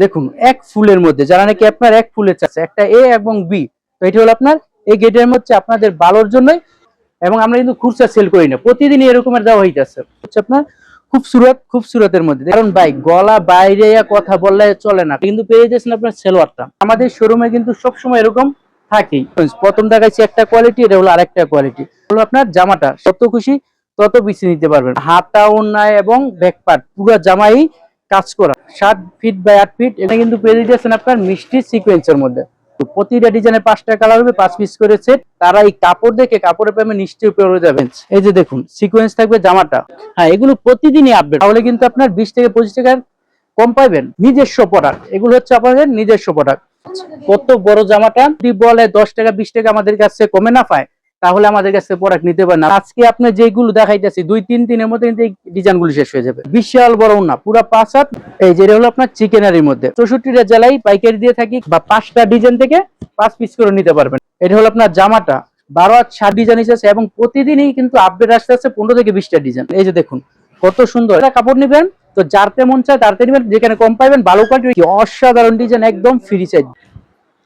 দেখুন এক ফুলের মধ্যে যারা নাকি আপনার এক ফুলের চাচ্ছে একটা এ এবং বি, তো এটা হলো আপনার এই গেটের মধ্যে আপনাদের ভালোর জন্যই। এবং আমরা কিন্তু খুচরা সেল করি না, প্রতিদিন এরকমের দেওয়া হইতেছে হচ্ছে আপনার খুবসুরতের মধ্যে। কারণ ভাই গলা বাইরে কথা বললে চলে না, কিন্তু পেয়ে যাচ্ছেন আপনার সেলোয়ারটা আমাদের শোরুমে কিন্তু সবসময় এরকম থাকেই। প্রথম দেখাচ্ছি একটা কোয়ালিটি, এটা হলো আরেকটা কোয়ালিটি। হলো আপনার জামাটা যত খুশি তত বেশি নিতে পারবেন, হাতা ওড়নায় এবং ব্যাকপার্ট পুরো জামাই কাজ করা 7 ফিট বাই 8 ফিট। এটা কিন্তু পেয়ে যাচ্ছেন আপনার মিষ্টি সিকোয়েন্সের মধ্যে। প্রতিটা ডিজাইনে 5টা কালার হবে, 5 পিস করে সেট। তারা এই কাপড় দেখে কাপড়ের প্রেমে নিশ্চয়ই পড়ে যাবেন। এই যে দেখুন সিকোয়েন্স থাকবে জামাটা। হ্যাঁ, এগুলো প্রতিদিনই আপডেট, তাহলে কিন্তু আপনার 20 থেকে 25 টাকা কম পাইবেন। নিজস্ব প্রোডাক্ট, এগুলো হচ্ছে আপনাদের নিজস্ব প্রোডাক্ট। কত বড় জামাটা যদি বলে 10 টাকা 20 টাকা আমাদের কাছে কমে না পায়, তাহলে আমাদের কাছে প্রোডাক্ট নিতে পারেন না। আজকে আপনি যেগুলো দেখাইতেছি 2-3 দিনের মধ্যে কিন্তু এই ডিজাইন গুলো শেষ হয়ে যাবে। বিশাল বড় না, পুরো 5 হাত। এই যে হলো আপনার চিকেনারির মধ্যে 64টা জেলায় পাইকারি দিয়ে থাকি, বা 5টা ডিজাইন থেকে 5 পিস করে নিতে পারবেন। এটা হলো আপনার জামাটা 12 হাত 60 ডিজাইন আছে, এবং প্রতিদিনই কিন্তু আপডেট আসতে আছে 15 থেকে 20টা ডিজাইন। এই যে দেখুন কত সুন্দর এটা কাপড় নিবেন, তো যারতে মন চায় তারতে নিবেন, যেখানে কম পাইবেন ভালো কোয়ালিটি অসাধারণ ডিজাইন একদম ফ্রি সাইজ।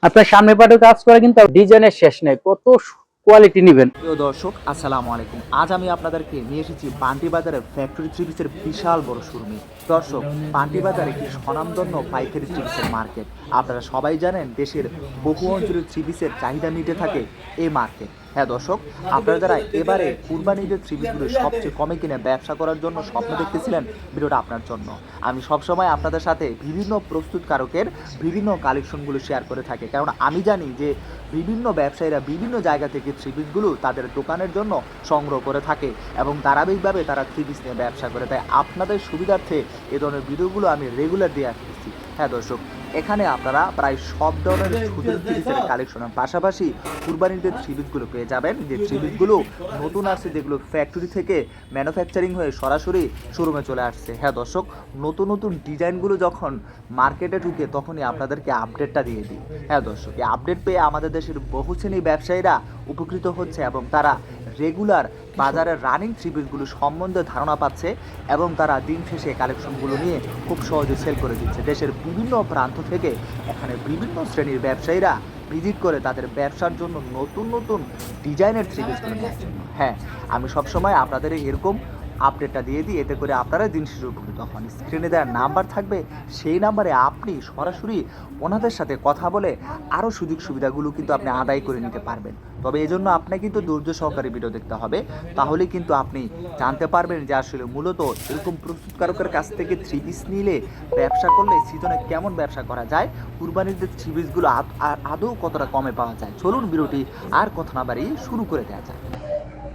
আপনার সামনে পাটে কাজ করে কিন্তু ডিজাইনের শেষ নেই, কত কোয়ালিটি নেবেন। প্রিয় দর্শক আসসালামু আলাইকুম। আজ আমি আপনাদেরকে নিয়ে এসেছি বান্টি বাজারের ফ্যাক্টরি থ্রি পিসের বিশাল বড় শোরুমে। দর্শক, বান্টি বাজার একটি স্বনামধন্য পাইকারি থ্রি পিসের মার্কেট। আপনারা সবাই জানেন দেশের বহু অঞ্চলের থ্রি পিসের চাহিদা মিটে থাকে এই মার্কেট। হ্যাঁ দর্শক, আপনারা যারা এবারে কুরবানি ঈদের থ্রি পিসগুলো সবচেয়ে কমে কিনে ব্যবসা করার জন্য স্বপ্ন দেখতেছিলেন, ভিডিওটা আপনার জন্য। আমি সবসময় আপনাদের সাথে বিভিন্ন প্রস্তুতকারকের বিভিন্ন কালেকশনগুলো শেয়ার করে থাকি, কারণ আমি জানি যে বিভিন্ন ব্যবসায়ীরা বিভিন্ন জায়গা থেকে থ্রি পিসগুলো তাদের দোকানের জন্য সংগ্রহ করে থাকে এবং ধারাবাহিকভাবে তারা থ্রি পিস নিয়ে ব্যবসা করে। তাই আপনাদের সুবিধার্থে এ ধরনের ভিডিওগুলো আমি রেগুলার দিয়ে আসতেছি। হ্যাঁ দর্শক, এখানে আপনারা প্রায় সব ধরনের সুতির থ্রি পিসের কালেকশনের পাশাপাশি কুরবানিদের থ্রি পিসগুলো পেয়ে যাবেন, যে থ্রি পিসগুলো নতুন আসছে, যেগুলো ফ্যাক্টরি থেকে ম্যানুফ্যাকচারিং হয়ে সরাসরি শোরুমে চলে আসছে। হ্যাঁ দর্শক, নতুন নতুন ডিজাইনগুলো যখন মার্কেটে ঢুকে তখনই আপনাদেরকে আপডেটটা দিয়ে দিই। হ্যাঁ দর্শক, এই আপডেট পেয়ে আমাদের দেশের বহু শ্রেণী ব্যবসায়ীরা উপকৃত হচ্ছে এবং তারা রেগুলার বাজারের রানিং থ্রি পিসগুলো সম্বন্ধে ধারণা পাচ্ছে এবং তারা দিন শেষে কালেকশনগুলো নিয়ে খুব সহজে সেল করে দিচ্ছে। দেশের বিভিন্ন প্রান্ত থেকে এখানে বিভিন্ন শ্রেণীর ব্যবসায়ীরা ভিজিট করে তাদের ব্যবসার জন্য নতুন নতুন ডিজাইনের থ্রি পিসগুলো নেওয়ার জন্য। হ্যাঁ, আমি সবসময় আপনাদের এরকম আপডেটটা দিয়ে দিই, এতে করে আপনারা দিন শেষে উপকৃত হন। স্ক্রিনে দেওয়ার নাম্বার থাকবে, সেই নাম্বারে আপনি সরাসরি ওনাদের সাথে কথা বলে আরও সুযোগ সুবিধাগুলো কিন্তু আপনি আদায় করে নিতে পারবেন। তবে এই জন্য আপনাকে কিন্তু ধৈর্য সহকারে ভিডিও দেখতে হবে, তাহলে কিন্তু আপনি জানতে পারবেন যে আসলে মূলত এরকম প্রস্তুতকারকের কাছ থেকে থ্রি পিস নিলে ব্যবসা করলে সিজনে কেমন ব্যবসা করা যায়, কুরবানির যে থ্রি পিসগুলো আদৌ কতটা কমে পাওয়া যায়। চলুন ভিডিওটি আর কথা না বাড়িয়ে শুরু করে দেওয়া যায়।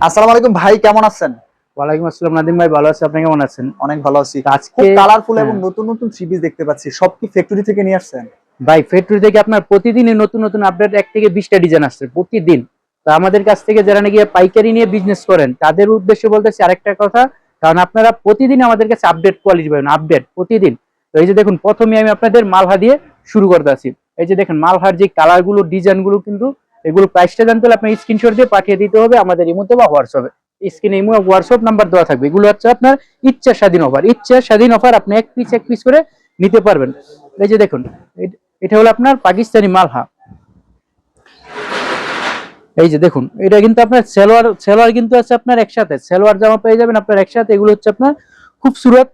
আসসালামু আলাইকুম ভাই, কেমন আছেন? ওয়ালাইকুম আসসালাম নাদিম ভাই, ভালো আছি, আপনি কেমন আছেন? অনেক ভালো আছি। আজকে খুব কালারফুল এবং নতুন নতুন থ্রি পিস দেখতে পাচ্ছি, সব কি ফ্যাক্টরি থেকে নিয়ে আসছেন? ভাই ফ্যাক্টরি থেকে আপনার প্রতিদিনই নতুন নতুন আপডেট 1 থেকে 20টা ডিজাইন আসছে প্রতিদিন। তো আমাদের কাছ থেকে যারা নাকি পাইকারি নিয়ে বিজনেস করেন তাদের উদ্দেশ্যে বলতেছি আরেকটা কথা, কারণ আপনারা প্রতিদিন আমাদের কাছে আপডেট কোয়ালিটি পাবেন, আপডেট প্রতিদিন। তো এই যে দেখুন প্রথমে আমি আপনাদের মালহা দিয়ে শুরু করতে আসি। এই যে দেখেন মালহার যে কালারগুলো ডিজাইনগুলো, কিন্তু এগুলো প্রাইসটা জানতে হলে আপনার স্ক্রিনশট দিয়ে পাঠিয়ে দিতে হবে আমাদের ইমোতে বা হোয়াটসঅ্যাপে। স্ক্রিনে ইমো হোয়াটসঅ্যাপ নাম্বার দেওয়া থাকবে। এগুলো হচ্ছে আপনার ইচ্ছা স্বাধীন অফার, ইচ্ছা স্বাধীন অফার, আপনি এক পিস করে নিতে পারবেন। এই যে দেখুন এটা হলো আপনার পাকিস্তানি মালহা। এই যে দেখুন এটা কিন্তু আপনার সেলোয়ার কিন্তু আছে আপনার একসাথে, সেলোয়ার জামা পেয়ে যাবেন আপনার একসাথে। এগুলো হচ্ছে আপনার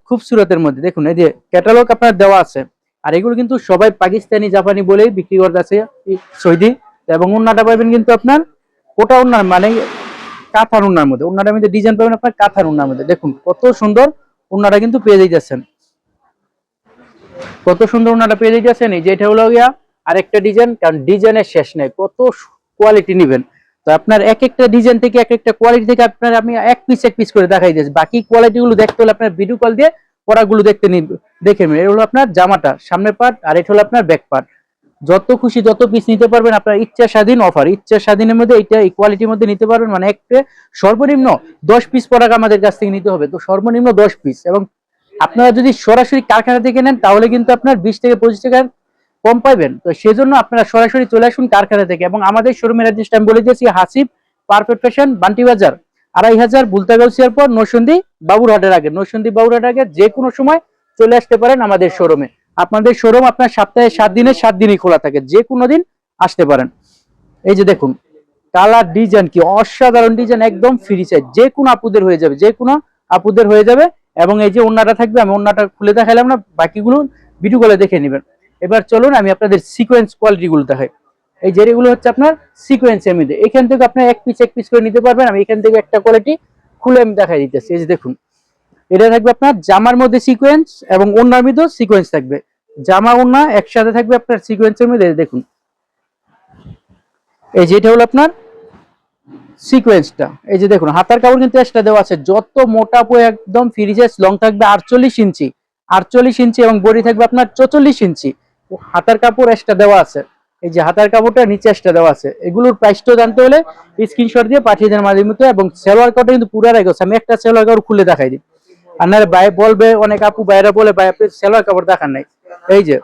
খুবসুরতের মধ্যে। দেখুন এই যে ক্যাটালগ আপনার দেওয়া আছে, আর এগুলো কিন্তু সবাই পাকিস্তানি জাপানি বলেই বিক্রি করতে আছে সৌদি। এবং ওন্নাটা পাবেন কিন্তু আপনার কোটা ওন্নার, মানে কাঁথার ওন্নার মধ্যে। ওন্নাটার মধ্যে ডিজাইন পাবেন আপনার কাঁথার ওন্নার মধ্যে। দেখুন কত সুন্দর ওন্নাটা কিন্তু পেয়ে যাচ্ছেন, কত সুন্দর ওন্নাটা পেয়ে যাচ্ছেন। এই যে এটা হলো গিয়া আরেকটা ডিজাইন, কারণ ডিজাইনের শেষ নেই, কত কোয়ালিটি নেবেন। তো আপনার এক একটা ডিজাইন থেকে এক একটা কোয়ালিটি থেকে আপনার আমি এক পিস করে দেখাই দিয়েছি। বাকি কোয়ালিটি গুলো দেখতে হলে আপনার ভিডিও কল দিয়ে পড়াগুলো দেখে নেবেন। এটা হলো আপনার জামাটা সামনের পার্ট, আর এটা হলো আপনার ব্যাক পার্ট। যত খুশি যত পিস নিতে পারবেন, আপনার ইচ্ছা স্বাধীন অফার, ইচ্ছা স্বাধীনের মধ্যে এটা এই কোয়ালিটির মধ্যে নিতে পারবেন। মানে একটা সর্বনিম্ন 10 পিস প্রোডাক্ট আমাদের কাছ থেকে নিতে হবে, তো সর্বনিম্ন 10 পিস। এবং আপনারা যদি সরাসরি কারখানা থেকে নেন তাহলে কিন্তু আপনার 20 থেকে 25 টাকার কম পাইবেন। তো সেজন্য আপনারা সরাসরি চলে আসুন কারখানা থেকে। এবং আমাদের শোরুমের অ্যাড্রেসটা আমি বলে দিয়েছি, হাসিব পারফেক্ট ফ্যাশন, বান্টি বাজার 2500 বুলতাগাউসিয়ার পর নরসিংদী বাবুরহাটের আগে, নরসিংদী বাবুরহাটের আগে যে কোনো সময় চলে আসতে পারেন আমাদের শোরুমে। আপনাদের শোরুম আপনার সপ্তাহে 7 দিনে 7 দিনই খোলা থাকে, যে কোনো দিন আসতে পারেন। এই যে দেখুন কালার ডিজাইন কি অসাধারণ ডিজাইন, একদম ফ্রি সাইজ, যে কোনো আপুদের হয়ে যাবে, যে কোনো আপুদের হয়ে যাবে। এবং এই যে ওন্নাটা থাকবে, আমি ওন্নাটা খুলে দেখালাম না, বাকিগুলো ভিডিও কলে দেখে নেবেন। এবার চলুন আমি আপনাদের সিকোয়েন্স কোয়ালিটি গুলো দেখাই। এই যে এগুলো হচ্ছে আপনার সিকোয়েন্সের মধ্যে, এখান থেকে আপনি এক পিস করে নিতে পারবেন। আমি এখান থেকে একটা কোয়ালিটি খুলে আমি দেখাই দিতেছি। এই যে দেখুন এটা থাকবে আপনার জামার মধ্যে সিকোয়েন্স এবং ওন্নার মধ্যেও সিকোয়েন্স থাকবে, জামা ওন্না একসাথে থাকবে আপনার সিকোয়েন্সের মধ্যে। দেখুন এই যে এটা হলো আপনার সিকোয়েন্সটা। এই যে দেখুন হাতার কাপড় কিন্তু এক্সট্রা দেওয়া আছে, যত মোটা বই একদম ফ্রি সাইজ, লং থাকবে 48 ইঞ্চি, 48 ইঞ্চি এবং বডি থাকবে আপনার 44 ইঞ্চি। হাতার কাপড় এক্সট্রা দেওয়া আছে, এই যে হাতার কাপড়টা নিচে এক্সট্রা দেওয়া আছে। এগুলোর প্রাইসটাও জানতে হলে স্ক্রিনশট দিয়ে পাঠিয়ে দেন মাঝে মধ্যে। এবং সেলোয়ার কাপড়টা কিন্তু পুরো রেখেছে, আমি একটা সেলোয়ার কাপড় খুলে দেখাই দিই। আপনার ভাই বলবে, অনেক আপু ভাইরা বলে ভাই আপনি সেলোয়ার কাপড় দেখান নাই। এই যে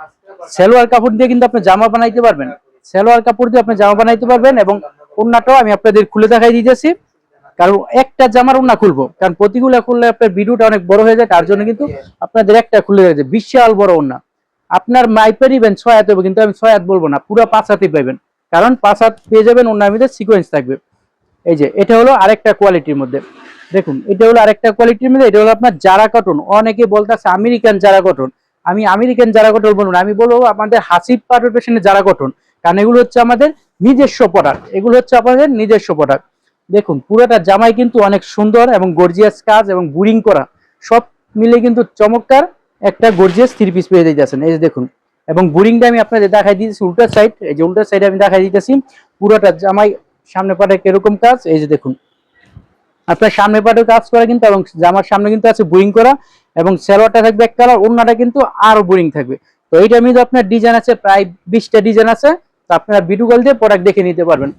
সেলোয়ার কাপড় দিয়ে কিন্তু আপনি জামা বানাইতে পারবেন, সেলোয়ার কাপড় দিয়ে আপনি জামা বানাইতে পারবেন। এবং ওন্নাটাও আমি আপনাদের খুলে দেখাই দিতেছি, কারণ একটা জামার ওন্না খুলবো, কারণ প্রতিগুলা খুললে আপনার ভিডিওটা অনেক বড় হয়ে যায়, তার জন্য কিন্তু আপনাদের একটা খুলে দেখাচ্ছে। বিশাল বড় ওন্না, আপনার মাইপে নিবেন 6 হাত হবে, কিন্তু আমি 6 হাত বলবো না, পুরো 5 হাতই পাবেন, কারণ 5 হাত পেয়ে যাবেন। ওন্নার মধ্যে সিকোয়েন্স থাকবে। এই যে এটা হলো আরেকটা কোয়ালিটির মধ্যে, দেখুন এটা হলো আরেকটা কোয়ালিটির মধ্যে। এটা হলো আপনার জারা কটন, অনেকে বলতেছে আমেরিকান জারা কটন, আমি আমেরিকান জারা কটন বলবো না, আমি বলবো আমাদের হাসিব পারফেকশনের জারা কটন, কারণ এগুলো হচ্ছে আমাদের নিজস্ব প্রোডাক্ট, এগুলো হচ্ছে আপনাদের নিজস্ব প্রোডাক্ট। দেখুন পুরোটা জামাই কিন্তু অনেক সুন্দর এবং গর্জিয়াস কাজ এবং বুরিং করা, সব মিলে কিন্তু চমৎকার একটা গর্জিয়াস 3 পিস পেয়ে যাচ্ছেন। এই যে দেখুন, এবং বুরিংটা আমি আপনাদের দেখাই দিয়েছি উল্টা সাইড, এই যে উল্টা সাইডে আমি দেখাই দিতেছি পুরোটা জামাই সামনে পাটে কিরকম কাজ। এই যে দেখুন আপনার সামনে পাটেও কাজ করা কিন্তু, এবং জামার সামনে কিন্তু আছে বুরিং করা, এবং সেলোয়ারটা থাকবে এক কালার, ওন্নাটা কিন্তু আরো বুরিং থাকবে। তো এইটার মধ্যে আপনার ডিজাইন আছে প্রায় 20টা ডিজাইন আছে, তো আপনারা ভিডিও কল দিয়ে প্রোডাক্ট দেখে নিতে পারবেন।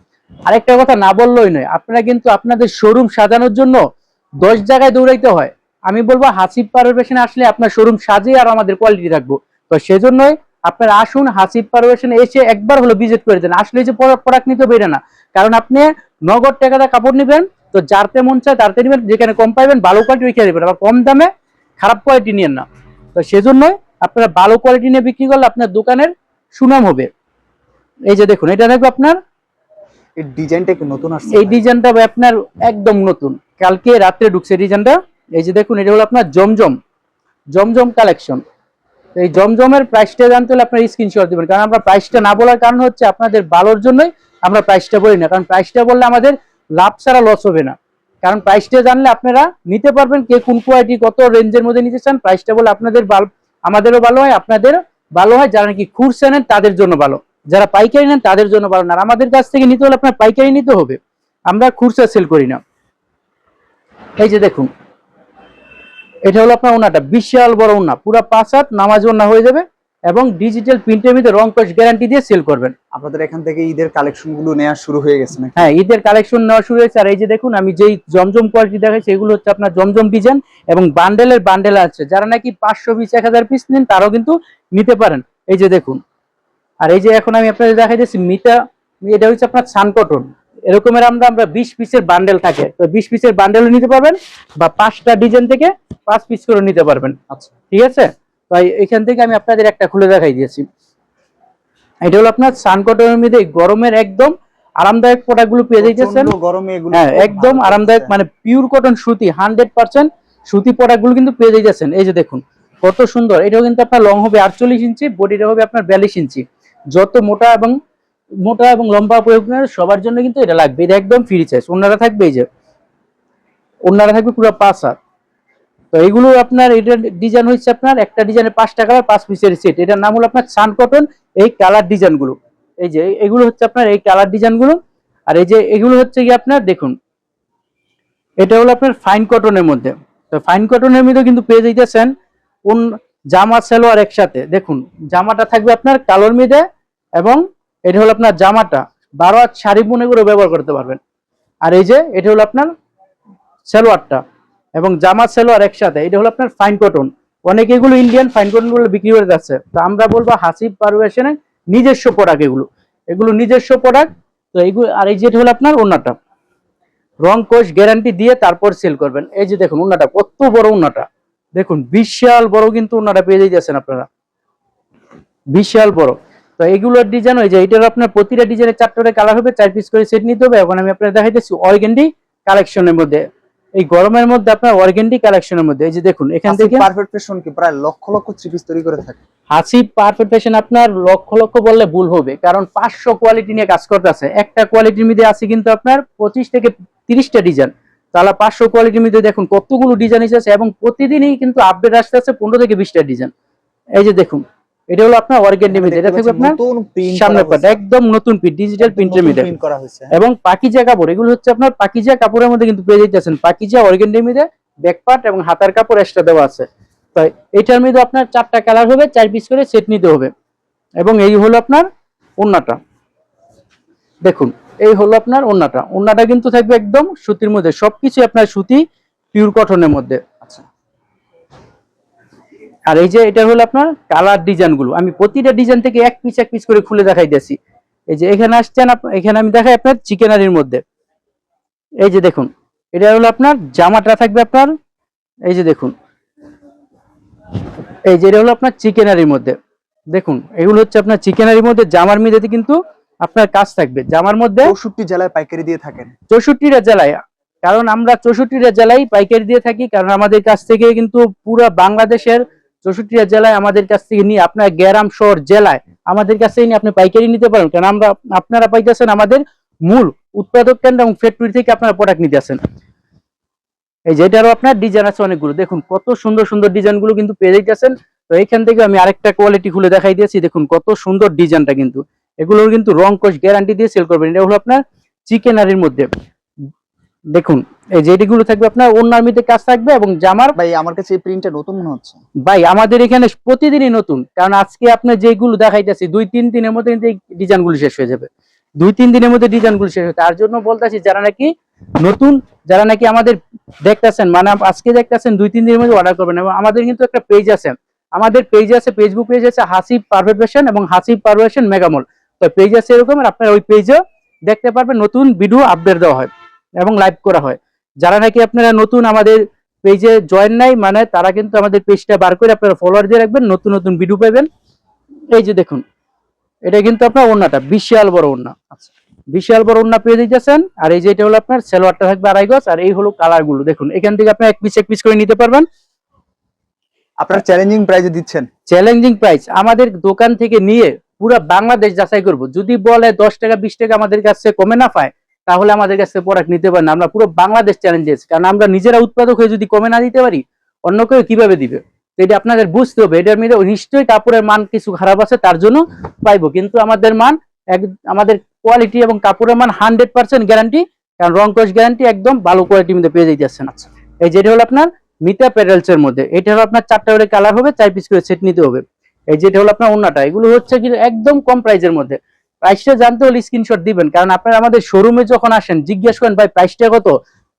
আরেকটা কথা না বললেই নয়, আপনারা কিন্তু আপনাদের শোরুম সাজানোর জন্য 10 জায়গায় দৌড়াইতে হয়, আমি বলবো হাসিব পারফেকশনে আসলে আপনার শোরুম সাজিয়ে আর আমাদের কোয়ালিটি রাখবো। তো সেজন্যই আপনারা আসুন হাসিব পারফেকশনে, এসে একবার হলো ভিজিট করে দেন। আসলে যে প্রোডাক্ট নিতে বেরে না, কারণ আপনি নগদ টাকাটা কাপড় নেবেন, তো যারতে মন চায় তারতে নেবেন, যেখানে কম পাইবেন ভালো কোয়ালিটি রেখে দেবেন, আবার কম দামে খারাপ কোয়ালিটি নিয়েন না। তো সেজন্যই আপনারা ভালো কোয়ালিটি নিয়ে বিক্রি করলে আপনার দোকানের সুনাম হবে। এই যে দেখুন এটা থাকবে আপনার, এই ডিজাইনটা কি নতুন আসছে? এই ডিজাইনটা আপনার একদম নতুন, কালকে রাত্রে ঢুকছে ডিজাইনটা। এই যে দেখুন এটা হলো আপনার জমজম, জমজম কালেকশন। এই জমজমের প্রাইসটা জানতে হলে আপনার স্ক্রিনশট দিবেন, কারণ আমরা প্রাইসটা না বলার কারণ হচ্ছে আপনাদের ভালোর জন্যই আমরা প্রাইসটা বলি না, কারণ প্রাইসটা বললে আমাদের লাভ ছাড়া লস হবে না। কারণ প্রাইসটা জানলে আপনারা নিতে পারবেন কে কোন কোয়ালিটি কত রেঞ্জের মধ্যে নিতে চান। প্রাইসটা বলে আপনাদের আমাদেরও ভালো হয়, আপনাদেরও ভালো হয়, যারা নাকি খুচরা নেন তাদের জন্য ভালো, যারা পাইকারি নেন তাদের জন্য ভালো না। আর আমাদের কাছ থেকে নিতে হলে আপনার পাইকারি নিতে হবে, আমরা খুচরা সেল করি না। এই যে দেখুন এটা হলো আপনার ওন্নাটা, বিশাল বড় ওন্না, পুরো 5 হাত নামাজ ওন্না হয়ে যাবে, এবং ডিজিটাল প্রিন্টের মধ্যে রং কস গ্যারান্টি দিয়ে সেল করবেন। আপনাদের এখান থেকে ঈদের কালেকশন গুলো নেওয়া শুরু হয়ে গেছে নাকি? হ্যাঁ ঈদের কালেকশন নেওয়া শুরু হয়েছে। আর এই যে দেখুন আমি যেই জমজম কোয়ালিটি দেখাচ্ছি এগুলো হচ্ছে আপনার জমজম ডিজাইন, এবং বান্ডেলের বান্ডেল আছে, যারা নাকি 500 পিস 1000 পিস নেন তারাও কিন্তু নিতে পারেন। এই যে দেখুন, আর এই যে এখন আমি আপনাদের দেখাই দিচ্ছি মিটা, এটা হচ্ছে আপনার সান কটন, এরকমের আমরা 20 পিসের বান্ডেল থাকে, তো 20 পিসের বান্ডেলও নিতে পারবেন, বা 5টা ডিজাইন থেকে 5 পিস করে নিতে পারবেন। আচ্ছা, ঠিক আছে, তো এখান থেকে আমি আপনাদের একটা খুলে দেখাই দিয়েছি। এটা হলো আপনার সান কটনের মধ্যে গরমের একদম আরামদায়ক প্রোডাক্টগুলো পেয়ে যাইতেছেন। প্রচন্ড গরমে এগুলো হ্যাঁ খুব একদম ভালো আরামদায়ক, লাগছে। মানে পিওর কটন সুতি 100% সুতি প্রোডাক্টগুলো কিন্তু পেয়ে যাইতেছেন। এই যে দেখুন কত সুন্দর, এটাও কিন্তু আপনার লং হবে 48 ইঞ্চি, বডিটা হবে আপনার 42 ইঞ্চি। যত মোটা এবং লম্বা প্রয়োগ সবার জন্য কিন্তু এটা লাগবে, এটা একদম ফ্রি সাইজ। ওনারা থাকবে, এই যে ওনারা থাকবে পুরো 5 হাত। তো এইগুলো আপনার এটার ডিজাইন হচ্ছে আপনার একটা ডিজাইনের 5টা কালার 5 পিসের সেট, এটার নাম হলো আপনার সান কটন। এই কালার ডিজাইনগুলো, এই যে এগুলো হচ্ছে আপনার এই কালার ডিজাইনগুলো। আর এই যে এগুলো হচ্ছে কি আপনার দেখুন এটা হলো আপনার ফাইন কটনের মধ্যে, তো ফাইন কটনের মধ্যে কিন্তু পেয়ে যাইতেছেন কোন জামা সালোয়ার একসাথে। দেখুন জামাটা থাকবে আপনার কালোর মধ্যে, এবং এটা হলো আপনার জামাটা 12 হাত শাড়ি বুনে করে ব্যবহার করতে পারবেন। আর এই যে এটা হলো আপনার সালোয়ারটা এবং জামা সালোয়ার একসাথে, এটা হলো আপনার ফাইন কটন। অনেকে এগুলো ইন্ডিয়ান ফাইন কটন গুলো বিক্রি করে যাচ্ছে, তো আমরা বলবো হাসিব পারফেকশনের নিজস্ব প্রোডাক্ট, এগুলো নিজস্ব প্রোডাক্ট। তো এইগুলো, আর এই যেটা হলো আপনার ওন্নাটা, রং কোশ গ্যারান্টি দিয়ে তারপর সেল করবেন। এই যে দেখুন ওন্নাটা কত বড়, ওন্নাটা দেখুন বিশাল বড় কিন্তু ওন্নাটা পেয়ে যাইতেছেন আপনারা। বিশাল বড়। তো এগুলোর ডিজাইন ওই যে এটার আপনার প্রতিটা ডিজাইনের 4টা করে কালার হবে, 4 পিস করে সেট নিতে হবে। এখন আমি আপনাদের দেখাইতেছি অর্গেন্ডি কালেকশনের মধ্যে, এই গরমের মধ্যে আপনার অর্গেন্ডি কালেকশনের মধ্যে এই যে দেখুন এখান থেকে পারফেক্ট ফ্যাশন কি প্রায় লক্ষ লক্ষ থ্রি পিস তৈরি করে থাকে। হাসি পারফেক্ট ফ্যাশন আপনার লক্ষ লক্ষ বললে ভুল হবে, কারণ 500 কোয়ালিটি নিয়ে কাজ করতেছে। একটা কোয়ালিটির মধ্যে আছে কিন্তু আপনার 25 থেকে 30টা ডিজাইন, তাহলে 500 কোয়ালিটির মধ্যে দেখুন কতগুলো ডিজাইন এসেছে, এবং প্রতিদিনই কিন্তু আপডেট আসতেছে 15 থেকে 20টা ডিজাইন। এই যে দেখুন এটা হলো আপনার অর্গেন্ডি মধ্যে, এটা থাকবে আপনার সামনে পাট একদম নতুন প্রিন্ট, ডিজিটাল প্রিন্টের মধ্যে করা হয়েছে, এবং পাকিজা কাপড়। এগুলো হচ্ছে আপনার পাকিজা কাপড়ের মধ্যে কিন্তু পেয়ে যাচ্ছেন, পাকিজা অর্গেন্ডির মধ্যে ব্যাক পার্ট এবং হাতার কাপড় এক্সট্রা দেওয়া আছে। তো এটার মধ্যে আপনার 4টা কালার হবে, 4 পিস করে সেট নিতে হবে। এবং এই হলো আপনার ওন্নাটা, দেখুন এই হলো আপনার ওন্নাটা। ওন্নাটা কিন্তু থাকবে একদম সুতির মধ্যে, সবকিছু আপনার সুতি পিওর কটনের মধ্যে। আচ্ছা, আর এই যে এটা হলো আপনার কালার ডিজাইন গুলো, আমি প্রতিটা ডিজাইন থেকে এক পিস করে খুলে দেখাই দিয়েছি। এই যে এখানে আসছেন, এখানে আমি দেখাই আপনার চিকেনারির মধ্যে। এই যে দেখুন এটা হলো আপনার জামাটা থাকবে আপনার, এই যে দেখুন এই যে এটা হলো আপনার চিকেনারির মধ্যে। দেখুন এগুলো হচ্ছে আপনার চিকেনারির মধ্যে, জামার মধ্যে কিন্তু আপনার কাজ থাকবে। জামার মধ্যে 64 জেলায় পাইকারি দিয়ে থাকেন। 64টা জেলায়, কারণ আমরা 64টা জেলায় পাইকারি দিয়ে থাকি, কারণ আমাদের কাছ থেকে কিন্তু পুরো বাংলাদেশের 64টা জেলায় আমাদের কাছ থেকে নিয়ে আপনার গ্রাম শহর জেলায় আমাদের কাছ থেকে নিয়ে আপনি পাইকারি নিতে পারেন, কারণ আমরা আপনারা পাইতেছেন আমাদের মূল উৎপাদক কেন্দ্র এবং ফ্যাক্টরি থেকে আপনারা প্রোডাক্ট নিতেছেন। এই যে এটারও আপনার ডিজাইন আছে অনেকগুলো, দেখুন কত সুন্দর সুন্দর ডিজাইন গুলো কিন্তু পেয়ে যাইতেছেন। তো এইখান থেকে আমি আরেকটা কোয়ালিটি খুলে দেখাই দিয়েছি, দেখুন কত সুন্দর ডিজাইনটা, কিন্তু এগুলোর কিন্তু রং কোশ গ্যারান্টি দিয়ে সেল করবেন। এটা হলো আপনার চিকেনারির মধ্যে, দেখুন এই যে এগুলো থাকবে আপনার ওন্নার মধ্যে কাজ থাকবে এবং জামার। ভাই আমার কাছে এই প্রিন্টটা নতুন মনে হচ্ছে। ভাই আমাদের এখানে প্রতিদিনই নতুন, কারণ আজকে আপনি যেগুলো দেখাইতেছি 2-3 দিনের মধ্যে কিন্তু এই ডিজাইনগুলো শেষ হয়ে যাবে, 2-3 দিনের মধ্যে ডিজাইনগুলো শেষ হবে। তার জন্য বলতেছি যারা নাকি নতুন, যারা নাকি আমাদের দেখতেছেন, মানে আজকে দেখতেছেন 2-3 দিনের মধ্যে অর্ডার করবেন। এবং আমাদের কিন্তু একটা পেজ আছে, আমাদের পেজ আছে, ফেসবুক পেজ আছে হাসিব পারফেক্ট ফ্যাশন এবং হাসিব পারফেক্ট ফ্যাশন মেগামল। তো পেজ আছে এরকম, আপনার ওই পেজে দেখতে পারবেন নতুন ভিডিও আপডেট দেওয়া হয় এবং লাইভ করা হয়। যারা নাকি আপনারা নতুন আমাদের পেজে জয়েন নাই, মানে তারা কিন্তু আমাদের পেজটা বার করে আপনারা ফলোয়ার দিয়ে রাখবেন, নতুন নতুন ভিডিও পাবেন। এই যে দেখুন এটা কিন্তু আপনার ওন্নাটা বিশাল বড় ওন্না, আচ্ছা, বিশাল বড় ওন্না পেয়ে দিতেছেন। আর এই যে এটা হলো আপনার সালোয়ারটা থাকবে 2.5 গজ, আর এই হলো কালার গুলো, দেখুন এখান থেকে আপনি এক পিস করে নিতে পারবেন। আপনারা চ্যালেঞ্জিং প্রাইসে দিচ্ছেন। চ্যালেঞ্জিং প্রাইস, আমাদের দোকান থেকে নিয়ে পুরো বাংলাদেশ যাচাই করব, যদি বলে 10 টাকা 20 টাকা আমাদের কাছে কমে না পায়, তাহলে আমাদের কাছে প্রোডাক্ট নিতে পারেন। আমরা পুরো বাংলাদেশ চ্যালেঞ্জ দিয়েছি, কারণ আমরা নিজেরা উৎপাদক হয়ে যদি কমে না দিতে পারি, অন্য কেউ কিভাবে দিবে? তো এটা আপনাদের বুঝতে হবে। এটার মধ্যে নিশ্চয়ই কাপড়ের মান কিছু খারাপ আছে, তার জন্য পাইবো, কিন্তু আমাদের মান আমাদের কোয়ালিটি এবং কাপড়ের মান 100% গ্যারান্টি, কারণ রং কোশ গ্যারান্টি, একদম ভালো কোয়ালিটির মধ্যে পেয়ে যাচ্ছেন। এই যেটা হলো আপনার মিতা প্যাডেলস এর মধ্যে, এটা হলো আপনার 4টা করে কালার হবে, 4 পিস করে সেট নিতে হবে। এই যেটা হলো আপনার ওন্নাটা, এগুলো হচ্ছে কি একদম কম প্রাইসের মধ্যে। প্রাইসটা জানতে হলে স্ক্রিনশট দিবেন, কারণ আপনারা আমাদের শোরুমে যখন আসেন জিজ্ঞেস করেন ভাই প্রাইসটা কত,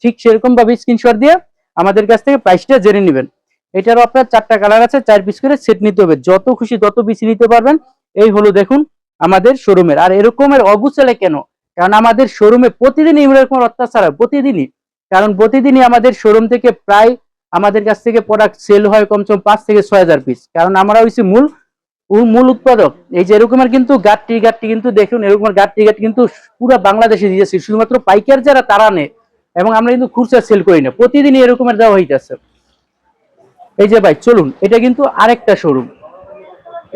ঠিক সেরকম ভাবে স্ক্রিনশট দিয়ে আমাদের কাছ থেকে প্রাইসটা জেনে নেবেন। এটারও আপনার 4টা কালার আছে, 4 পিস করে সেট নিতে হবে, যত খুশি তত পিস নিতে পারবেন। এই হলো দেখুন আমাদের শোরুমের। আর এরকমের অগুছালে কেন? কারণ আমাদের শোরুমে প্রতিদিনই এরকম অত্যাচার হয়, প্রতিদিনই, কারণ প্রতিদিনই আমাদের শোরুম থেকে প্রায় আমাদের কাছ থেকে প্রোডাক্ট সেল হয় কমসে কম 5 থেকে 6 হাজার পিস, কারণ আমরা হইছি মূল উৎপাদক। এই যে এরকমের কিন্তু গাট্টি কিন্তু দেখুন, এরকমের গাট্টি কিন্তু পুরো বাংলাদেশে দিয়েছি, শুধুমাত্র পাইকার যারা তারা নেয়, এবং আমরা কিন্তু খুচরা সেল করি না, প্রতিদিনই এরকমের দেওয়া হইতেছে। এই যে ভাই চলুন, এটা কিন্তু আরেকটা শোরুম,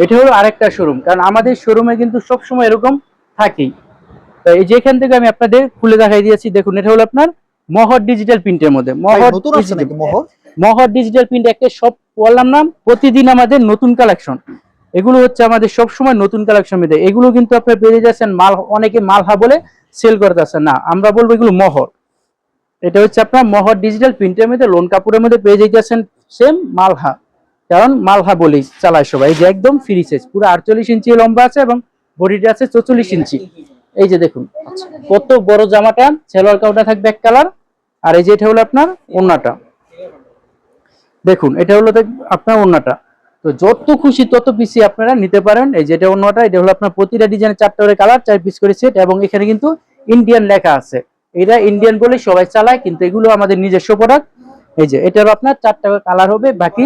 এটা হলো আরেকটা শোরুম, কারণ আমাদের শোরুমে কিন্তু সবসময় এরকম থাকেই। তো এই যে এখান থেকে আমি আপনাদের খুলে দেখাই দিয়েছি, দেখুন এটা হলো আপনার মহর ডিজিটাল প্রিন্টের মধ্যে। মহর ডিজিটাল প্রিন্ট একটা সব বললাম না, প্রতিদিন আমাদের নতুন কালেকশন, এগুলো হচ্ছে আমাদের সব সময় নতুন কালেকশন মধ্যে। এগুলো কিন্তু আপনারা পেয়ে যাচ্ছেন মাল, অনেকে মালহা বলে সেল করতেছে, না আমরা বলবো এগুলো মহর। এটা হচ্ছে আপনার মহর ডিজিটাল প্রিন্টের মধ্যে, লোন কাপড়ের মধ্যে পেয়ে যাচ্ছেন সেম মালহা, কারণ মালহা বলেই চালায় সবাই। এই যে একদম ফ্রি সাইজ, পুরো 48 ইঞ্চি লম্বা আছে এবং বডিটা আছে 44 ইঞ্চি। এই যে দেখুন কত বড় জামাটা, সালোয়ার কাপড়টা থাকবে এক কালার। আর এই যে এটা হলো আপনার ওন্নাটা, দেখুন এটা হলো আপনার ওন্নাটা। তো যত খুশি তত পিসি আপনারা নিতে পারেন। এই যেটা ওন্নাটা, এটা হলো আপনার প্রতিটা ডিজাইনে 4টা করে কালার, 4 পিস করে সেট, এবং এখানে কিন্তু ইন্ডিয়ান লেখা আছে। এটা ইন্ডিয়ান বলে সবাই চালায়, কিন্তু এগুলো আমাদের নিজস্ব প্রোডাক্ট। এই যে এটারও আপনার 4টা কালার হবে, বাকি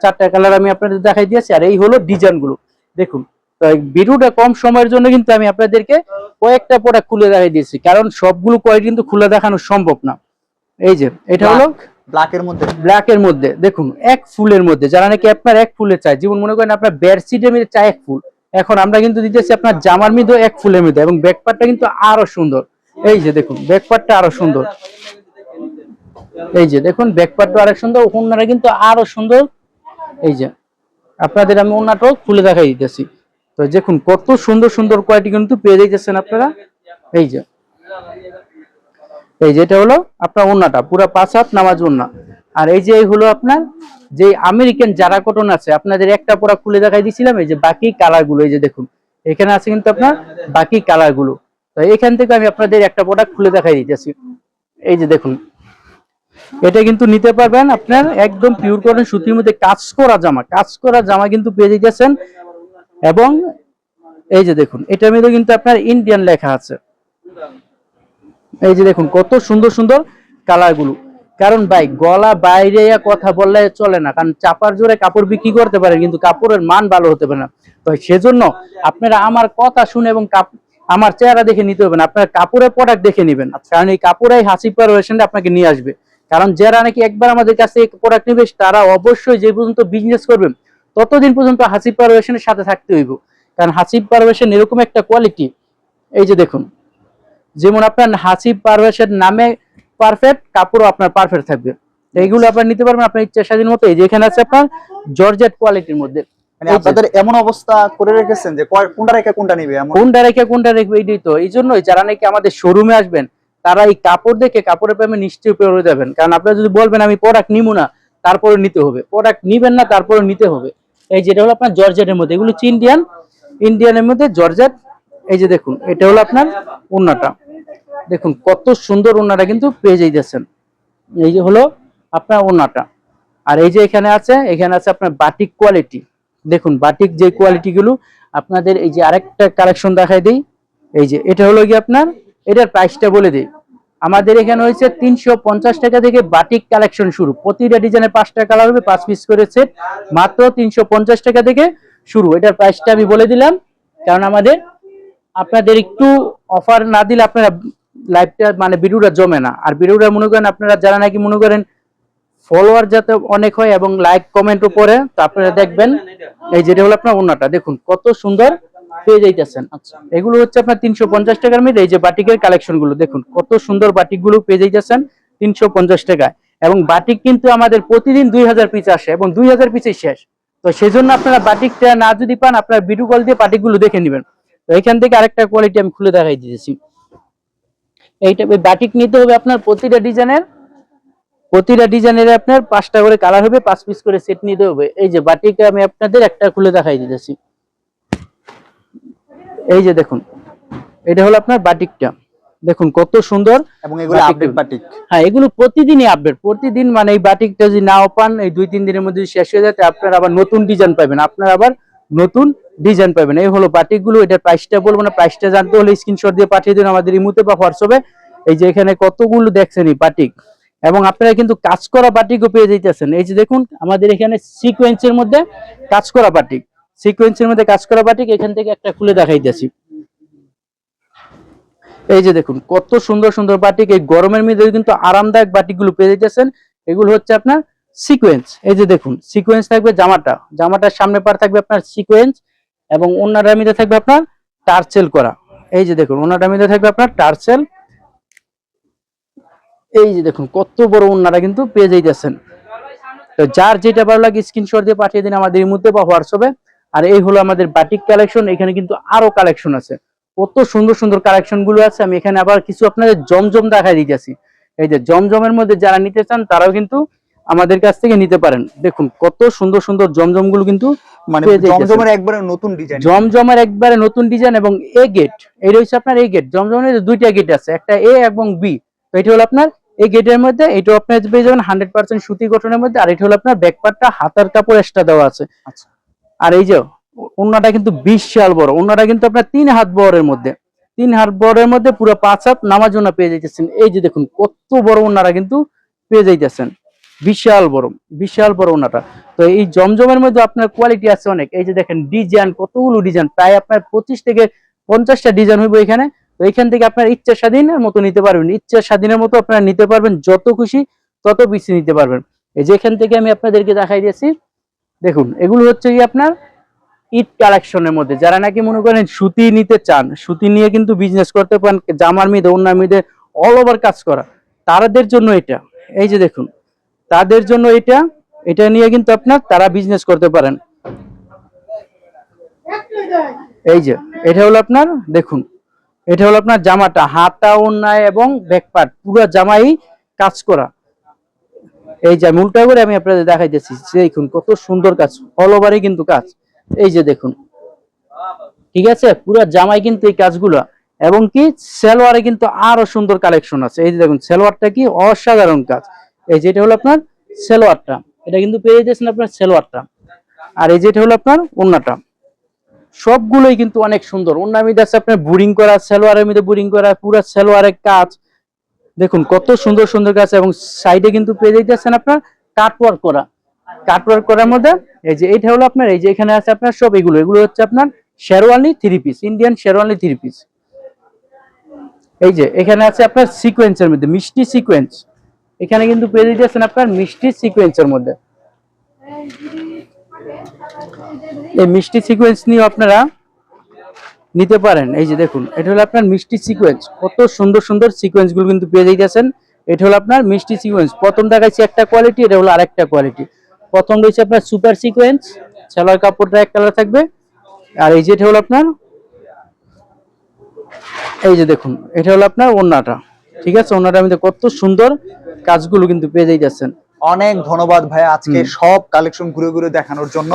4টা কালার আমি আপনাদের দেখাই দিয়েছি। আর এই হলো ডিজাইন গুলো, দেখুন তো এই ভিডিওটা কম সময়ের জন্য কিন্তু আমি আপনাদেরকে কয়েকটা প্রোডাক্ট খুলে দেখাই দিয়েছি, কারণ সবগুলো কোয়ালিটি কিন্তু খুলে দেখানো সম্ভব না। এই যে এটা হলো ব্ল্যাকের মধ্যে, ব্ল্যাকের মধ্যে, দেখুন এক ফুলের মধ্যে, যারা নাকি আপনার এক ফুলে চাই, যেমন মনে করেন আপনার বেডশিটের মধ্যে চাই এক ফুল, এখন আমরা কিন্তু দিতেছি আপনার জামার মধ্যে এক ফুলের মধ্যে, এবং ব্যাকপার্টটা কিন্তু আরো সুন্দর। এই যে দেখুন ব্যাকপার্টটা আরো সুন্দর, এই যে দেখুন ব্যাকপার্টটা আরো সুন্দর, ওন্নাটা কিন্তু আরো সুন্দর। এই যে আপনাদের আমি ওন্নাটাও খুলে দেখাই দিতেছি। তো দেখুন কত সুন্দর সুন্দর কোয়ালিটি কিন্তু পেয়ে যাইতেছেন আপনারা। এই যে এটা হলো আপনার ওন্নাটা পুরো 5 হাত নামাজ ওন্না। আর এই যে এই হলো আপনার যে আমেরিকান জারা কটন আছে, আপনাদের একটা পুরো খুলে দেখাই দিয়েছিলাম। এই যে বাকি কালার গুলো, এই যে দেখুন এখানে আছে কিন্তু আপনার বাকি কালার গুলো। তো এখান থেকে আমি আপনাদের একটা প্রোডাক্ট খুলে দেখাই দিতেছি। এই যে দেখুন এটা কিন্তু নিতে পারবেন আপনার একদম পিওর কটন সুতির মধ্যে কাজ করা জামা কিন্তু পেয়ে যাইতেছেন। এবং এই যে দেখুন এটার মধ্যে কিন্তু আপনার ইন্ডিয়ান লেখা আছে। এই যে দেখুন কত সুন্দর সুন্দর কালার গুলো। কারণ ভাই গলা বাইরে কথা বললে চলে না, কারণ চাপার জোরে কাপড় বিক্রি করতে পারে কিন্তু কাপড়ের মান ভালো হতে পারে না। তো সেজন্য আপনারা আমার কথা শুনে এবং আমার চেহারা দেখে নিতে হবে না, আপনার কাপড়ের প্রোডাক্ট দেখে নেবেন, কারণ এই কাপড়েই হাসি পারওয়েশনটা আপনাকে নিয়ে আসবে। কারণ যারা নাকি একবার আমাদের কাছে প্রোডাক্ট নেবে তারা অবশ্যই যে পর্যন্ত বিজনেস করবেন ততদিন পর্যন্ত হাসি পারওয়েশনের সাথে থাকতে হইব, কারণ হাসি পারওয়েশন এরকম একটা কোয়ালিটি। এই যে দেখুন যেমন আপনার হাসিব পারভেশের নামে পারফেক্ট, কাপড়ও আপনার পারফেক্ট থাকবে। এইগুলো আপনার নিতে পারবেন আপনার ইচ্ছা স্বাধীন মতো। এই যে এখানে আছে আপনার জর্জেট কোয়ালিটির মধ্যে, মানে আপনাদের এমন অবস্থা করে রেখেছেন যে কোনটা রেখে কোনটা নিবে, এমন কোনটা রেখে এইটাই তো। এই জন্যই যারা নাকি আমাদের শোরুমে আসবেন তারা এই কাপড় দেখে কাপড়ের প্রেমে নিশ্চয়ই পড়ে যাবেন। কারণ আপনারা যদি বলবেন আমি প্রোডাক্ট নিবো না, তারপরে নিতে হবে, প্রোডাক্ট নিবেন না তারপরে নিতে হবে। এই যেটা হলো আপনার জর্জেটের মধ্যে, এগুলো হচ্ছে ইন্ডিয়ানের মধ্যে জর্জেট। এই যে দেখুন এটা হলো আপনার ওন্নাটা, দেখুন কত সুন্দর ওন্নাটা কিন্তু পেয়ে যাইতেছেন। এই যে হলো আপনার ওন্নাটা। আর এই যে এখানে আছে আপনার বাটিক কোয়ালিটি, দেখুন বাটিক যে কোয়ালিটি গুলো আপনাদের। এই যে আরেকটা কালেকশন দেখাই দিই। এই যে এটা হলো কি আপনার, এটার প্রাইসটা বলে দিই। আমাদের এখানে হয়েছে 350 টাকা থেকে বাটিক কালেকশন শুরু, প্রতিটা ডিজাইনে 5টা কালার হবে, 5 পিস করে সেট, মাত্র 350 টাকা থেকে শুরু। এটার প্রাইসটা আমি বলে দিলাম, কারণ আপনাদের একটু অফার না দিলে আপনারা লাইভটা মানে ভিডিওটা জমে না। আর ভিডিওটা মনে করেন আপনারা যারা নাকি মনে করেন ফলোয়ার যাতে অনেক হয় এবং লাইক কমেন্টও পড়ে, তো আপনারা দেখবেন। এই যেটা হলো আপনার ওন্নাটা, দেখুন কত সুন্দর পেয়ে যাইতেছেন। আচ্ছা এগুলো হচ্ছে আপনার 350 টাকার মধ্যে। এই যে বাটিকের কালেকশন গুলো দেখুন কত সুন্দর, বাটিক গুলো পেয়ে যাইতেছেন 350 টাকায়। এবং বাটিক কিন্তু আমাদের প্রতিদিন 2000 পিস আসে এবং 2000 পিসই শেষ। তো সেই জন্য আপনারা বাটিকটা না যদি পান, আপনার ভিডিও কল দিয়ে বাটিক গুলো দেখে নেবেন। তো এখান থেকে আরেকটা কোয়ালিটি আমি খুলে দেখাই দিয়েছি। এইটা বাটিক নিতে হবে আপনার প্রতিটা ডিজাইনের আপনার 5টা করে কালার হবে, 5 পিস করে সেট নিতে হবে। এই যে বাটিক আমি আপনাদের একটা খুলে দেখাই দিতেছি। এই যে দেখুন এটা হলো আপনার বাটিকটা, দেখুন কত সুন্দর। এবং এগুলো আপডেট বাটিক, হ্যাঁ এগুলো প্রতিদিনই আপডেট, প্রতিদিন মানে এই বাটিকটা যদি নাও পান এই 2-3 দিনের মধ্যে শেষ হয়ে যায়, আপনারা আবার নতুন ডিজাইন পাবেন, এই হলো বাটিক গুলো। এটার প্রাইসটা বলবো না, প্রাইসটা জানতে হলে স্ক্রিনশট দিয়ে পাঠিয়ে দিন আমাদের ইমোতে বা হোয়াটসঅ্যাপে। এই যে এখানে কতগুলো দেখছেন এই বাটিক, এবং আপনারা কিন্তু কাজ করা বাটিকও পেয়ে যাইতেছেন। এই যে দেখুন আমাদের এখানে সিকোয়েন্সের মধ্যে কাজ করা বাটিক, এখান থেকে একটা খুলে দেখাইতেছি। এই যে দেখুন কত সুন্দর সুন্দর বাটিক, এই গরমের মধ্যে কিন্তু আরামদায়ক বাটিক গুলো পেয়ে যাইতেছেন। এগুলো হচ্ছে আপনার সিকোয়েন্স। এই যে দেখুন সিকোয়েন্স থাকবে, জামাটার সামনে পার থাকবে আপনার সিকোয়েন্স, এবং ওন্নাটার মধ্যে থাকবে আপনার টার্সেল করা। এই যে দেখুন ওন্নাটার মধ্যে থাকবে আপনার টার্সেল। এই যে দেখুন কত বড় ওন্নাটা কিন্তু পেয়ে যাইতেছেন। তো যার যেটা ভালো লাগে স্ক্রিনশট দিয়ে পাঠিয়ে দিন আমাদের ইমোতে বা হোয়াটসঅ্যাপে। আর এই হলো আমাদের বাটিক কালেকশন। এখানে কিন্তু আরো কালেকশন আছে, কত সুন্দর সুন্দর কালেকশন গুলো আছে। আমি এখানে আবার কিছু আপনাদের জমজম দেখাই দিতেছি। এই যে জমজমের মধ্যে যারা নিতে চান তারাও কিন্তু আমাদের কাছ থেকে নিতে পারেন। দেখুন কত সুন্দর সুন্দর জমজম গুলো কিন্তু মানে জমজমের একবারে নতুন ডিজাইন, এবং এ গেট, এটা হচ্ছে আপনার এ গেট। জমজমের 2টা গেট আছে, একটা এ এবং বি। তো এটা হলো আপনার এই গেটের মধ্যে, এটা আপনার পেয়ে যাবেন 100% সুতি কটনের মধ্যে। আর এটা হলো আপনার ব্যাকপার্টটা হাতার কাপড় এক্সট্রা দেওয়া আছে। আচ্ছা আর এই যে ওন্নাটা কিন্তু বিশাল বড়, ওন্নাটা কিন্তু আপনার 3 হাত বড়ের মধ্যে পুরো 5 হাত নামাজ ওন্না পেয়ে যাইতেছেন। এই যে দেখুন কত বড় ওন্নাটা কিন্তু পেয়ে যাইতেছেন। বিশাল বড় ওনাটা। তো এই জমজমের মধ্যে আপনার কোয়ালিটি আছে অনেক। এই যে দেখেন ডিজাইন, কতগুলো ডিজাইন, প্রায় আপনার 25 থেকে 50টা ডিজাইন হইব এখানে। তো এখান থেকে আপনার ইচ্ছা স্বাধীনের মতো নিতে পারবেন, ইচ্ছা স্বাধীনের মতো আপনারা নিতে পারবেন, যত খুশি তত বেশি নিতে পারবেন। এই যে এখান থেকে আমি আপনাদেরকে দেখাই দিয়েছি, দেখুন এগুলো হচ্ছে কি আপনার ঈদ কালেকশনের মধ্যে, যারা নাকি মনে করেন সুতি নিতে চান, সুতি নিয়ে কিন্তু বিজনেস করতে পারেন, জামার মধ্যে ওড়নার মধ্যে অল ওভার কাজ করা, তাদের জন্য এটা। এই যে দেখুন, তাদের জন্য এটা নিয়ে কিন্তু আপনার তারা বিজনেস করতে পারেন। এই যে এটা হলো আপনার, দেখুন এটা হলো আপনার জামাটা, হাতা ওড়নায় এবং ব্যাকপার্ট পুরো জামাই কাজ করা। এই যে আমি উল্টা করে আমি আপনাদের দেখাইতেছি, দেখুন কত সুন্দর কাজ, অল ওভারই কিন্তু কাজ। এই যে দেখুন, ঠিক আছে, পুরো জামাই কিন্তু এই কাজগুলো। এবং কি সালোয়ারে কিন্তু আরো সুন্দর কালেকশন আছে। এই যে দেখুন সালোয়ারটা কি অসাধারণ কাজ। এই যে এটা হলো আপনার সালোয়ারটা, এটা কিন্তু পেয়ে যাচ্ছেন আপনার সালোয়ারটা। আর এই যে এটা হলো আপনার ওড়নাটা, সবগুলোই কিন্তু অনেক সুন্দর। ওড়নার মধ্যে আছে আপনার বোরিং করা, সালোয়ারের মধ্যে বোরিং করা, পুরো সালোয়ারের কাজ দেখুন কত সুন্দর সুন্দর কাজ। এবং সাইডে কিন্তু পেয়ে যাচ্ছেন আপনার কাটওয়ার্ক করা, কাটওয়ার্ক করার মধ্যে। এই যে এটা হলো আপনার, এই যে এখানে আছে আপনার সব এগুলো হচ্ছে আপনার sherwani 3 piece, Indian sherwani 3 piece. এই যে এখানে আছে আপনার সিকোয়েন্সের মধ্যে মিষ্টি সিকোয়েন্স, এখানে কিন্তু পেয়ে যাচ্ছেন আপনার মিষ্টি সিকোয়েন্সের মধ্যে। এই মিষ্টি সিকোয়েন্স নিয়ে আপনারা নিতে পারেন। এই যে দেখুন এটা হলো আপনার মিষ্টি সিকোয়েন্স, কত সুন্দর সুন্দর সিকোয়েন্স গুলো কিন্তু পেয়ে যাচ্ছেন। এটা হলো আপনার মিষ্টি সিকোয়েন্স, প্রথম দেখাইছি একটা কোয়ালিটি, এটা হলো আরেকটা কোয়ালিটি। প্রথম রয়েছে আপনার সুপার সিকোয়েন্স, সালোয়ার কাপড়টা এক কালার থাকবে। আর এই যে এটা হলো আপনার, এই যে দেখুন এটা হলো আপনার ওড়নাটা, ঠিক আছে, ওড়নাটার মধ্যে কত সুন্দর কাজগুলো কিন্তু পেয়ে যাচ্ছেন। অনেক ধন্যবাদ ভাই আজকে সব কালেকশন ঘুরে ঘুরে দেখানোর জন্য।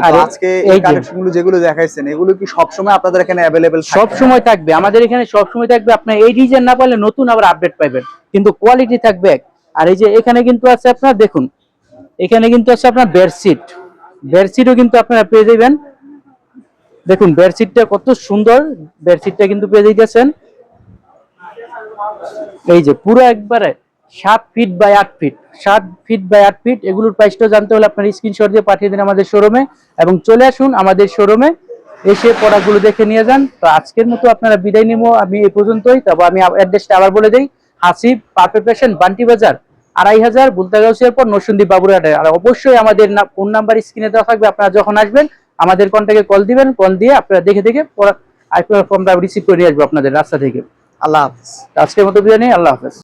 তো আজকে এই কালেকশন গুলো যেগুলো দেখাইছেন এগুলো কি সবসময় আপনাদের এখানে অ্যাভেলেবেল? সব সময় থাকবে আমাদের এখানে, সব সময় থাকবে। আপনার এই ডিজাইন না পারলে নতুন আবার আপডেট পাবেন, কিন্তু কোয়ালিটি থাকবে এক। আর এই যে এখানে কিন্তু আছে আপনার, দেখুন এখানে কিন্তু আছে আপনার বেডশিট, বেডশিটও কিন্তু আপনারা পেয়ে যাবেন। দেখুন বেডশিটটা কত সুন্দর, বেডশিটটা কিন্তু পেয়ে যাইতেছেন। এই যে পুরো একবারে 7 feet by 8 feet, 7 feet by 8 feet. এগুলোর প্রাইসটা জানতে হলে আপনার স্ক্রিনশট দিয়ে পাঠিয়ে দিন আমাদের শোরুমে, এবং চলে আসুন আমাদের শোরুমে, এসে প্রোডাক্টগুলো দেখে নিয়ে যান। তো আজকের মতো আপনারা বিদায় নিব আমি এই পর্যন্তই। তবে আমি অ্যাড্রেসটা আবার বলে দেই, হাসিব পারফেক্ট ফ্যাশন, বান্টি বাজার 2500 বুলতাগাউসিয়ার পর নরসিংদী বাবুরহাটে। আর অবশ্যই আমাদের ফোন নাম্বার স্ক্রিনে দেওয়া থাকবে, আপনারা যখন আসবেন আমাদের কন্ট্যাক্টে কল দিবেন, কল দিয়ে আপনারা দেখে আপনার ফর্মটা রিসিভ করে নিয়ে আসবো আপনাদের রাস্তা থেকে। আল্লাহ হাফেজ। আজকের মতো বিদায় নেই, আল্লাহ হাফেজ।